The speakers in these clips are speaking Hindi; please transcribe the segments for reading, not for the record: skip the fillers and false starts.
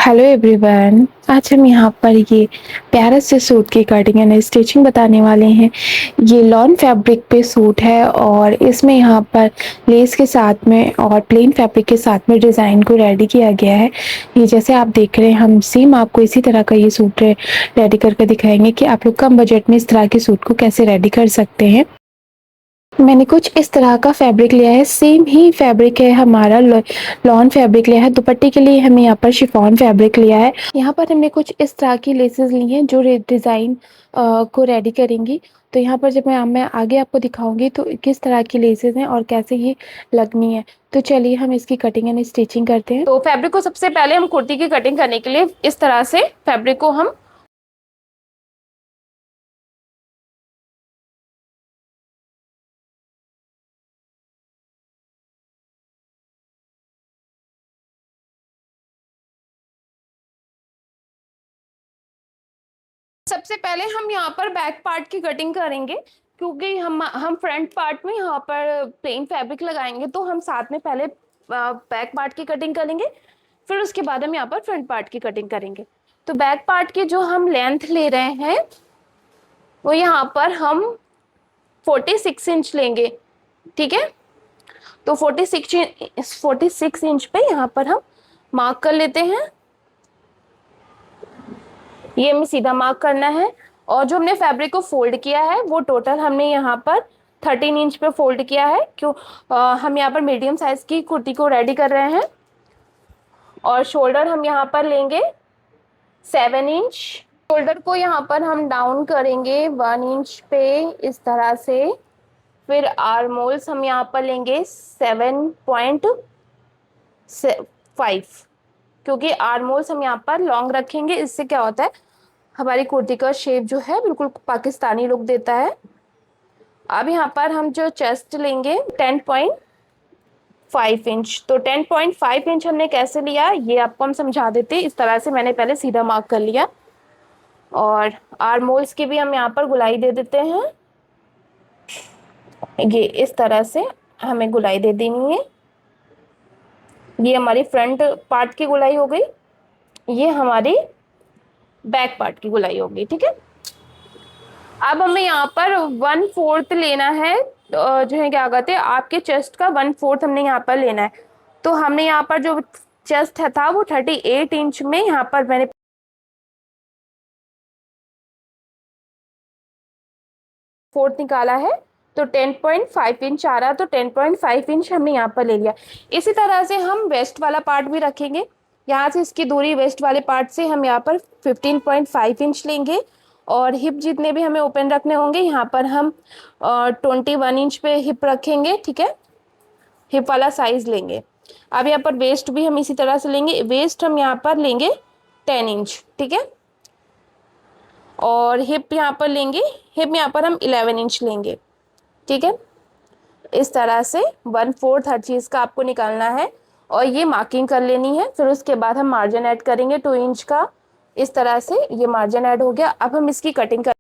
Hello everyone. आज हम यहाँ पर ये प्यारा से सूट की कटिंग एंड स्टिचिंग बताने वाले हैं। ये लॉन फैब्रिक पे सूट है और इसमें यहाँ पर लेस के साथ में और प्लेन फैब्रिक के साथ में डिज़ाइन को रेडी किया गया है। ये जैसे आप देख रहे हैं, हम सेम आपको इसी तरह का ये सूट रेडी करके दिखाएंगे कि आप लोग कम बजट में इस तरह के सूट को कैसे रेडी कर सकते हैं। मैंने कुछ इस तरह का फैब्रिक लिया है, सेम ही फैब्रिक है हमारा, लॉन फैब्रिक लिया है। दुपट्टे के लिए हमें यहाँ पर शिफॉन फैब्रिक लिया है। यहाँ पर हमने कुछ इस तरह की लेसेस ली हैं जो डिज़ाइन को रेडी करेंगी। तो यहाँ पर जब मैं आगे आपको दिखाऊंगी तो किस तरह की लेसेस हैं और कैसे ये लगनी है। तो चलिए हम इसकी कटिंग एंड स्टिचिंग करते हैं। तो फैब्रिक को सबसे पहले हम कुर्ती की कटिंग करने के लिए इस तरह से फैब्रिक को हम सबसे पहले हम यहाँ पर बैक पार्ट की कटिंग करेंगे, क्योंकि हम फ्रंट पार्ट में यहाँ पर प्लेन फैब्रिक लगाएंगे। तो हम साथ में पहले बैक पार्ट की कटिंग करेंगे, फिर उसके बाद हम यहाँ पर फ्रंट पार्ट की कटिंग करेंगे। तो बैक पार्ट की जो हम लेंथ ले रहे हैं वो यहाँ पर हम 46 इंच लेंगे। ठीक है, तो 46 इंच पे यहाँ पर हम मार्क कर लेते हैं। ये हमें सीधा मार्क करना है। और जो हमने फैब्रिक को फोल्ड किया है वो टोटल हमने यहाँ पर 13 इंच पे फोल्ड किया है। क्यों, हम यहाँ पर मीडियम साइज की कुर्ती को रेडी कर रहे हैं। और शोल्डर हम यहाँ पर लेंगे 7 इंच। शोल्डर को यहाँ पर हम डाउन करेंगे 1 इंच पे इस तरह से। फिर आर्म होल्स हम यहाँ पर लेंगे 7.5, क्योंकि आर्म होल्स हम यहाँ पर लॉन्ग रखेंगे। इससे क्या होता है, हमारी कुर्ती का शेप जो है बिल्कुल पाकिस्तानी लुक देता है। अब यहाँ पर हम जो चेस्ट लेंगे 10.5 इंच। तो 10.5 इंच हमने कैसे लिया ये आपको हम समझा देते हैं। इस तरह से मैंने पहले सीधा मार्क कर लिया। और आर्म होल्स की भी हम यहाँ पर गुलाई दे देते हैं। ये इस तरह से हमें गुलाई दे देनी है। ये हमारी फ्रंट पार्ट की गुलाई हो गई, ये हमारी बैक पार्ट की गुलाई होगी। ठीक है, अब हमें यहाँ पर 1/4 लेना है। जो है क्या कहते हैं, आपके चेस्ट का 1/4 हमने यहाँ पर लेना है। तो हमने यहाँ पर जो चेस्ट है था वो 38 इंच में यहाँ पर मैंने फोर्थ निकाला है। तो 10.5 इंच आ रहा, तो 10.5 इंच हमने यहाँ पर ले लिया। इसी तरह से हम वेस्ट वाला पार्ट भी रखेंगे। यहाँ से इसकी दूरी वेस्ट वाले पार्ट से हम यहाँ पर 15.5 इंच लेंगे। और हिप जितने भी हमें ओपन रखने होंगे यहाँ पर हम 21 इंच पे हिप रखेंगे। ठीक है, हिप वाला साइज लेंगे। अब यहाँ पर वेस्ट भी हम इसी तरह से लेंगे। वेस्ट हम यहाँ पर लेंगे 10 इंच। ठीक है, और हिप यहाँ पर लेंगे, हिप यहाँ पर हम 11 इंच लेंगे। ठीक है, इस तरह से 1/4 हर चीज़ का आपको निकालना है और ये मार्किंग कर लेनी है। फिर उसके बाद हम मार्जिन ऐड करेंगे 2 इंच का। इस तरह से ये मार्जिन ऐड हो गया। अब हम इसकी कटिंग कर,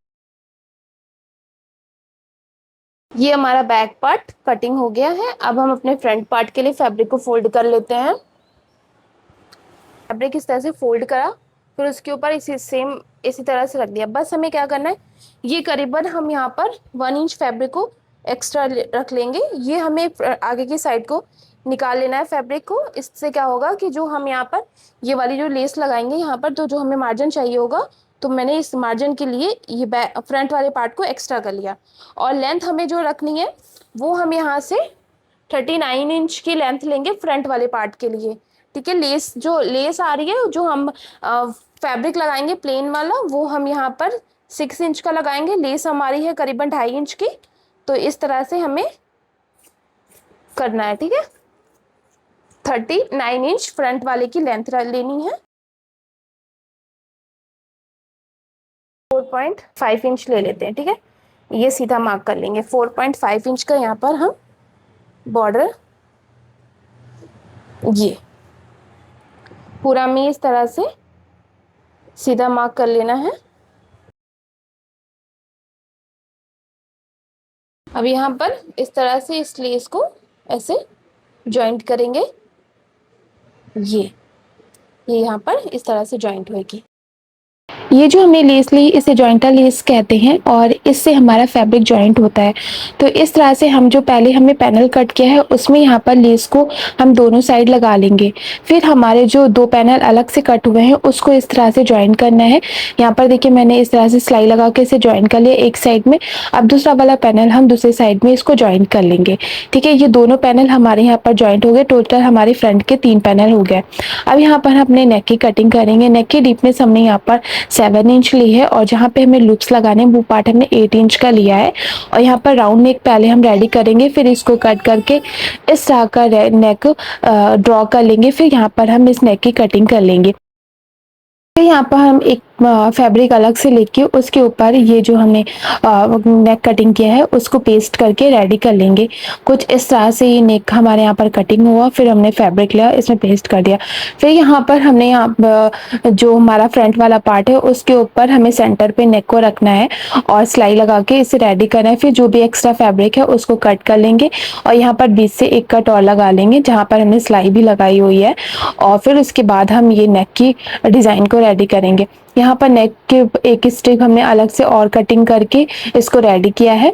ये हमारा बैक पार्ट कटिंग हो गया है। अब हम अपने फ्रंट पार्ट के लिए फैब्रिक को फोल्ड कर लेते हैं। फैब्रिक इस तरह से फोल्ड करा, फिर उसके ऊपर इसी तरह से रख दिया। बस हमें क्या करना है, ये करीबन हम यहाँ पर 1 इंच फैब्रिक को एक्स्ट्रा रख लेंगे। ये हमें आगे की साइड को निकाल लेना है फैब्रिक को। इससे क्या होगा कि जो हम यहाँ पर ये वाली जो लेस लगाएंगे यहाँ पर, तो जो हमें मार्जिन चाहिए होगा, तो मैंने इस मार्जिन के लिए ये फ्रंट वाले पार्ट को एक्स्ट्रा कर लिया। और लेंथ हमें जो रखनी है वो हम यहाँ से 39 इंच की लेंथ लेंगे फ्रंट वाले पार्ट के लिए। ठीक है, जो लेस आ रही है, जो हम फैब्रिक लगाएंगे प्लेन वाला, वो हम यहाँ पर 6 इंच का लगाएंगे। लेस हमारी है करीबन 2.5 इंच की। तो इस तरह से हमें करना है। ठीक है, 39 इंच फ्रंट वाले की लेंथ लेनी है। 4.5 इंच ले लेते हैं। ठीक है, ये सीधा मार्क कर लेंगे। 4.5 इंच का यहाँ पर हम बॉर्डर, ये पूरा में इस तरह से सीधा मार्क कर लेना है। अब यहाँ पर इस तरह से इस लेस को ऐसे जॉइंट करेंगे। ये ये यहाँ पर इस तरह से जॉइंट होगी। ये जो हमने लेस ली इसे जॉइंटा लेस कहते हैं और इससे हमारा फैब्रिक जॉइंट होता है। तो इस तरह से हम जो पहले हमने पैनल कट किया है उसमें यहाँ पर लेस को हम दोनों साइड लगा लेंगे। फिर हमारे जो 2 पैनल अलग से कट हुए हैं उसको इस तरह से जॉइन करना है। यहाँ पर देखिए मैंने इस तरह से सिलाई लगा के इसे जॉइन कर लिया एक साइड में। अब दूसरा वाला पैनल हम दूसरे साइड में इसको जॉइन कर लेंगे। ठीक है, ये दोनों पैनल हमारे यहाँ पर जॉइंट हो गए। टोटल हमारे फ्रंट के 3 पैनल हो गए। अब यहाँ पर हम अपने नेक की कटिंग करेंगे। नेक की डीपनेस हमने यहाँ पर 7 इंच ली है और जहाँ पे हमें लूप्स लगाने हैं वो पार्ट हमने 8 इंच का लिया है। और यहाँ पर राउंड नेक पहले हम रेडी करेंगे, फिर इसको कट करके इस तरह का नेक ड्रॉ कर लेंगे। फिर यहाँ पर हम इस नेक की कटिंग कर लेंगे। फिर यहाँ पर हम एक फैब्रिक अलग से लेके उसके ऊपर ये जो हमने नेक कटिंग किया है उसको पेस्ट करके रेडी कर लेंगे। कुछ इस तरह से ये नेक हमारे यहाँ पर कटिंग हुआ, फिर हमने फैब्रिक लिया इसमें पेस्ट कर दिया। फिर यहाँ पर हमने जो हमारा फ्रंट वाला पार्ट है उसके ऊपर हमें सेंटर पे नेक को रखना है और सिलाई लगा के इसे रेडी करना है। फिर जो भी एक्स्ट्रा फैब्रिक है उसको कट कर लेंगे और यहाँ पर बीच से एक कट और लगा लेंगे जहाँ पर हमने सिलाई भी लगाई हुई है। और फिर उसके बाद हम ये नेक की डिज़ाइन को रेडी करेंगे। यहाँ पर नेक के एक स्ट्रिप हमने अलग से और कटिंग करके इसको रेडी किया है।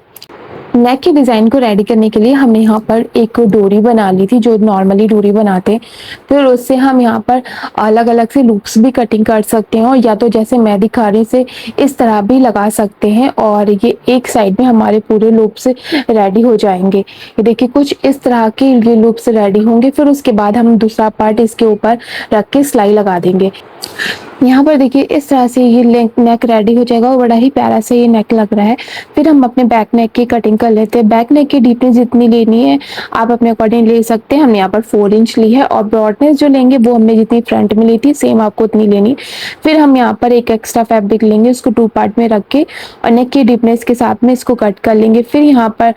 नेक की डिज़ाइन को रेडी करने के लिए हमने यहाँ पर एक डोरी बना ली थी जो नॉर्मली डोरी बनाते हैं। फिर उससे हम यहाँ पर अलग अलग से लूप्स भी कटिंग कर सकते हैं और या तो जैसे मैं दिखा रही से इस तरह भी लगा सकते हैं और ये एक साइड में हमारे पूरे लूप्स रेडी हो जाएंगे। ये देखिए कुछ इस तरह के ये लूप्स रेडी होंगे। फिर उसके बाद हम दूसरा पार्ट इसके ऊपर रख के सिलाई लगा देंगे। यहाँ पर देखिए इस तरह से ये नेक रेडी हो जाएगा और बड़ा ही प्यारा से ये नेक लग रहा है। फिर हम अपने बैक नेक की कटिंग कर लेते हैं। बैक नेक की डीपनेस जितनी लेनी है आप अपने अकॉर्डिंग ले सकते हैं। हमने यहाँ पर 4 इंच ली है और ब्रॉडनेस जो लेंगे वो हमने जितनी फ्रंट में ली थी सेम आपको उतनी लेनी। फिर हम यहाँ पर एक एक्स्ट्रा फैब्रिक लेंगे, उसको 2 पार्ट में रख के और नेक की डीपनेस के साथ में इसको कट कर लेंगे। फिर यहाँ पर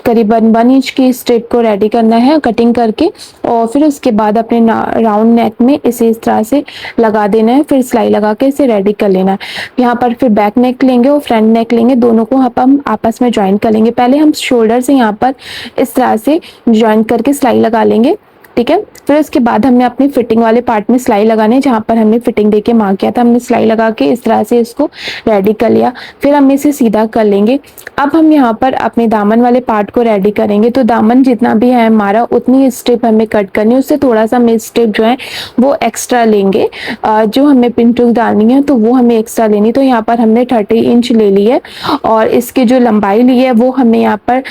करीबन 1 इंच की स्ट्रिप को रेडी करना है कटिंग करके और फिर उसके बाद अपने राउंड नेक में इसे इस तरह से लगा देना है। फिर सिलाई लगा के इसे रेडी कर लेना है। यहाँ पर फिर बैक नेक लेंगे और फ्रंट नेक लेंगे, दोनों को हम आपस में ज्वाइन कर लेंगे। पहले हम शोल्डर से यहाँ पर इस तरह से ज्वाइन करके सिलाई लगा लेंगे। ठीक है, फिर उसके बाद हमने अपनी फिटिंग वाले पार्ट में सिलाई लगाने जहाँ पर हमने फिटिंग देके मार्क किया था हमने सिलाई लगा के इस तरह से इसको रेडी कर लिया। फिर हम इसे सीधा कर लेंगे। अब हम यहाँ पर अपने दामन वाले पार्ट को रेडी करेंगे। तो दामन जितना भी है हमारा उतनी स्ट्रिप हमें कट करनी है, उससे थोड़ा सा हमें स्ट्रिप जो है वो एक्स्ट्रा लेंगे। जो हमें पिंटूक डालनी है तो वो हमें एक्स्ट्रा लेनी। तो यहाँ पर हमने 30 इंच ले ली है और इसकी जो लंबाई ली है वो हमने यहाँ पर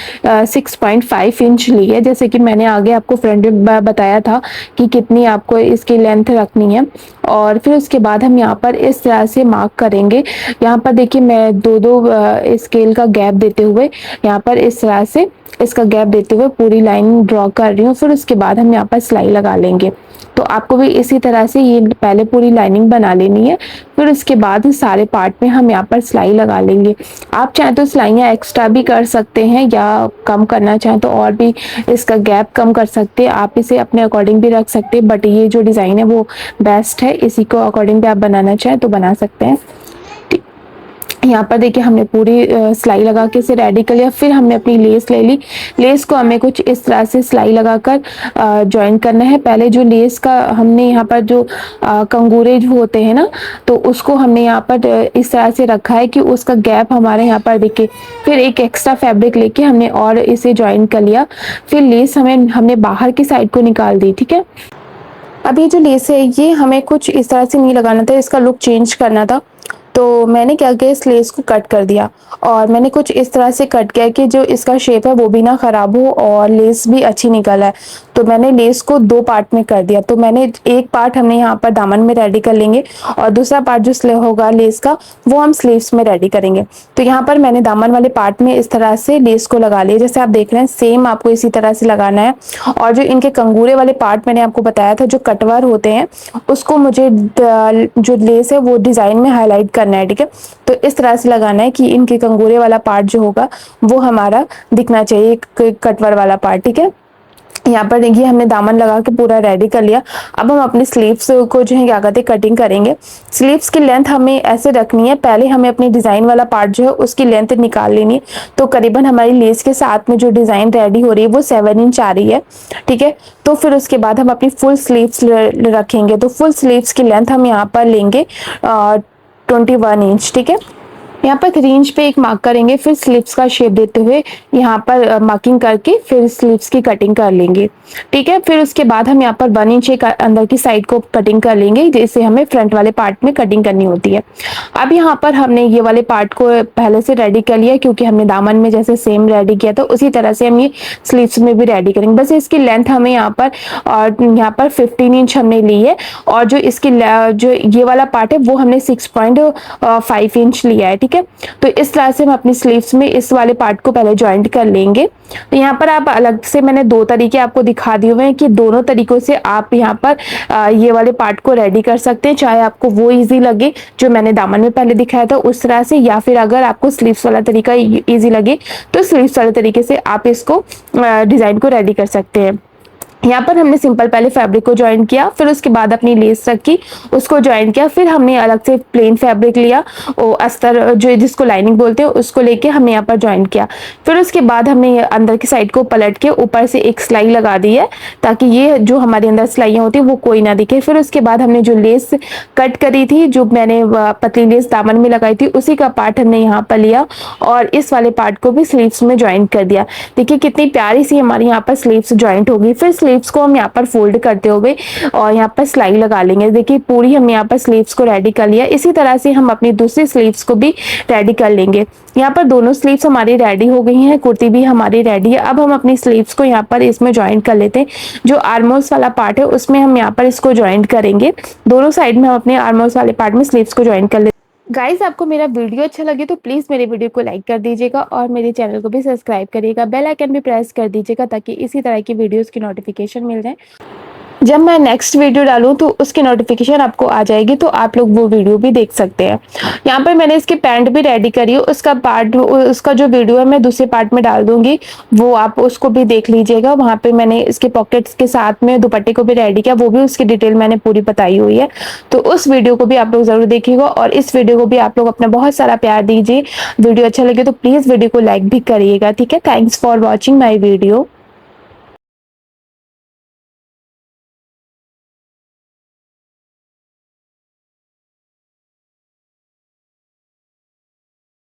6.5 इंच ली है। जैसे कि मैंने आगे आपको फ्रंट में बताया था कि कितनी आपको इसकी लेंथ रखनी है। और फिर उसके बाद हम यहाँ पर इस तरह से मार्क करेंगे। यहाँ पर देखिए मैं दो स्केल का गैप देते हुए यहाँ पर इस तरह से इसका गैप देते हुए पूरी लाइन ड्रॉ कर रही हूँ। फिर उसके बाद हम यहाँ पर सिलाई लगा लेंगे। तो आपको भी इसी तरह से ये पहले पूरी लाइनिंग बना लेनी है। फिर उसके बाद सारे पार्ट में हम यहाँ पर सिलाई लगा लेंगे। आप चाहें तो सिलाइयाँ एक्स्ट्रा भी कर सकते हैं या कम करना चाहें तो और भी इसका गैप कम कर सकते हैं। आप इसे अपने अकॉर्डिंग भी रख सकते हैं, बट ये जो डिज़ाइन है वो बेस्ट है। इसी को अकॉर्डिंग भी आप बनाना चाहें तो बना सकते हैं। यहाँ पर देखिए हमने पूरी सिलाई लगा के इसे रेडी कर लिया। फिर हमने अपनी लेस ले ली। लेस को हमें कुछ इस तरह से सिलाई लगाकर ज्वाइन करना है। पहले जो लेस का हमने यहाँ पर जो कंगूरे जो होते हैं ना तो उसको हमने यहाँ पर इस तरह से रखा है कि उसका गैप हमारे यहाँ पर दिखे। फिर एक एक्स्ट्रा फैब्रिक लेके हमने और इसे ज्वाइन कर लिया। फिर लेस हमने बाहर की साइड को निकाल दी। ठीक है, अब ये जो लेस है ये हमें कुछ इस तरह से नहीं लगाना था, इसका लुक चेंज करना था। तो मैंने क्या किया इस लेस को कट कर दिया और मैंने कुछ इस तरह से कट किया कि जो इसका शेप है वो भी ना ख़राब हो और लेस भी अच्छी निकल आए। तो मैंने लेस को 2 पार्ट में कर दिया। तो मैंने एक पार्ट हमने यहाँ पर दामन में रेडी कर लेंगे और दूसरा पार्ट जो स्लीव होगा लेस का वो हम स्लीव्स में रेडी करेंगे। तो यहाँ पर मैंने दामन वाले पार्ट में इस तरह से लेस को लगा लिया, जैसे आप देख रहे हैं सेम आपको इसी तरह से लगाना है। और जो इनके कंगूरे वाले पार्ट मैंने आपको बताया था जो कटवर होते हैं उसको मुझे जो लेस है वो डिज़ाइन में हाईलाइट करना है। ठीक है, तो इस तरह से लगाना है कि इनके कंगूरे वाला पार्ट जो होगा वो हमारा दिखना चाहिए, कटवर वाला पार्ट। ठीक है, यहाँ पर देखिए हमने दामन लगा के पूरा रेडी कर लिया। अब हम अपनी स्लीव्स को जो है क्या कहते हैं कटिंग करेंगे। स्लीव्स की लेंथ हमें ऐसे रखनी है, पहले हमें अपनी डिज़ाइन वाला पार्ट जो है उसकी लेंथ निकाल लेनी है। तो करीबन हमारी लेस के साथ में जो डिज़ाइन रेडी हो रही है वो 7 इंच आ रही है, ठीक है। तो फिर उसके बाद हम अपनी फुल स्लीव्स रखेंगे। तो फुल स्लीव्स की लेंथ हम यहाँ पर लेंगे 21 इंच, ठीक है। यहाँ पर 3 इंच पे एक मार्क करेंगे, फिर स्लीव्स का शेप देते हुए यहाँ पर मार्किंग करके फिर स्लीव्स की कटिंग कर लेंगे, ठीक है। फिर उसके बाद हम यहाँ पर 1 इंच एक अंदर की साइड को कटिंग कर लेंगे, जैसे हमें फ्रंट वाले पार्ट में कटिंग करनी होती है। अब यहाँ पर हमने ये वाले पार्ट को पहले से रेडी कर लिया, क्योंकि हमने दामन में जैसे सेम रेडी किया था उसी तरह से हम ये स्लीव्स में भी रेडी करेंगे। बस इसकी लेंथ हमें यहाँ पर और यहाँ पर 15 इंच हमने ली है, और जो इसकी जो ये वाला पार्ट है वो हमने 6.5 इंच लिया है, ठीक है। तो इस तरह से हम अपनी स्लीव्स में इस वाले पार्ट को पहले ज्वाइंट कर लेंगे। तो यहाँ पर आप अलग से मैंने 2 तरीके आपको दिखा दिए हुए हैं कि दोनों तरीकों से आप यहाँ पर ये वाले पार्ट को रेडी कर सकते हैं, चाहे आपको वो इजी लगे जो मैंने दामन में पहले दिखाया था उस तरह से, या फिर अगर आपको स्लीव्स वाला तरीका इजी लगे तो स्लीव्स वाले तरीके से आप इसको डिजाइन को रेडी कर सकते हैं। यहाँ पर हमने सिंपल पहले फैब्रिक को ज्वाइन किया, फिर उसके बाद अपनी लेस रखी, उसको ज्वाइन किया, फिर हमने अलग से प्लेन फैब्रिक लिया, अस्तर जो जिसको लाइनिंग बोलते हैं उसको लेके हमने यहाँ पर ज्वाइन किया। फिर उसके बाद हमने अंदर की साइड को पलट के ऊपर से एक सिलाई लगा दी है, ताकि ये जो हमारे अंदर सिलाइयाँ होती है वो कोई ना दिखे। फिर उसके बाद हमने जो लेस कट करी थी, जो मैंने पतली लेस दामन में लगाई थी, उसी का पार्ट हमने यहाँ पर लिया और इस वाले पार्ट को भी स्लीव्स में ज्वाइन कर दिया। देखिए कितनी प्यारी सी हमारी यहाँ पर स्लीव्स ज्वाइंट होगी। फिर स्लीव्स को हम यहाँ पर फोल्ड करते हुए और यहाँ पर सिलाई लगा लेंगे। देखिए पूरी हम यहाँ पर स्लीव्स को रेडी कर लिया। इसी तरह से हम अपनी दूसरी स्लीव्स को भी रेडी कर लेंगे। यहाँ पर दोनों स्लीव्स हमारी रेडी हो गई हैं, कुर्ती भी हमारी रेडी है। अब हम अपनी स्लीव्स को यहाँ पर इसमें ज्वाइन कर लेते हैं। जो आर्मोल्स वाला पार्ट है उसमें हम यहाँ पर इसको ज्वाइन करेंगे। दोनों साइड में हम अपने आर्मोल्स वाले पार्ट में स्लीव्स को ज्वाइन कर लेते हैं। गाइस आपको मेरा वीडियो अच्छा लगे तो प्लीज़ मेरे वीडियो को लाइक कर दीजिएगा और मेरे चैनल को भी सब्सक्राइब करिएगा। बेल आइकन भी प्रेस कर दीजिएगा ताकि इसी तरह की वीडियोस की नोटिफिकेशन मिल जाए। जब मैं नेक्स्ट वीडियो डालूं तो उसकी नोटिफिकेशन आपको आ जाएगी, तो आप लोग वो वीडियो भी देख सकते हैं। यहाँ पर मैंने इसकी पैंट भी रेडी करी है, उसका जो वीडियो है मैं दूसरे पार्ट में डाल दूंगी, वो आप उसको भी देख लीजिएगा। वहाँ पे मैंने इसके पॉकेट्स के साथ में दुपट्टे को भी रेडी किया, वो भी उसकी डिटेल मैंने पूरी बताई हुई है। तो उस वीडियो को भी आप लोग जरूर देखिएगा और इस वीडियो को भी आप लोग अपना बहुत सारा प्यार दीजिए। वीडियो अच्छा लगे तो प्लीज़ वीडियो को लाइक भी करिएगा, ठीक है। Thanks for watching my video.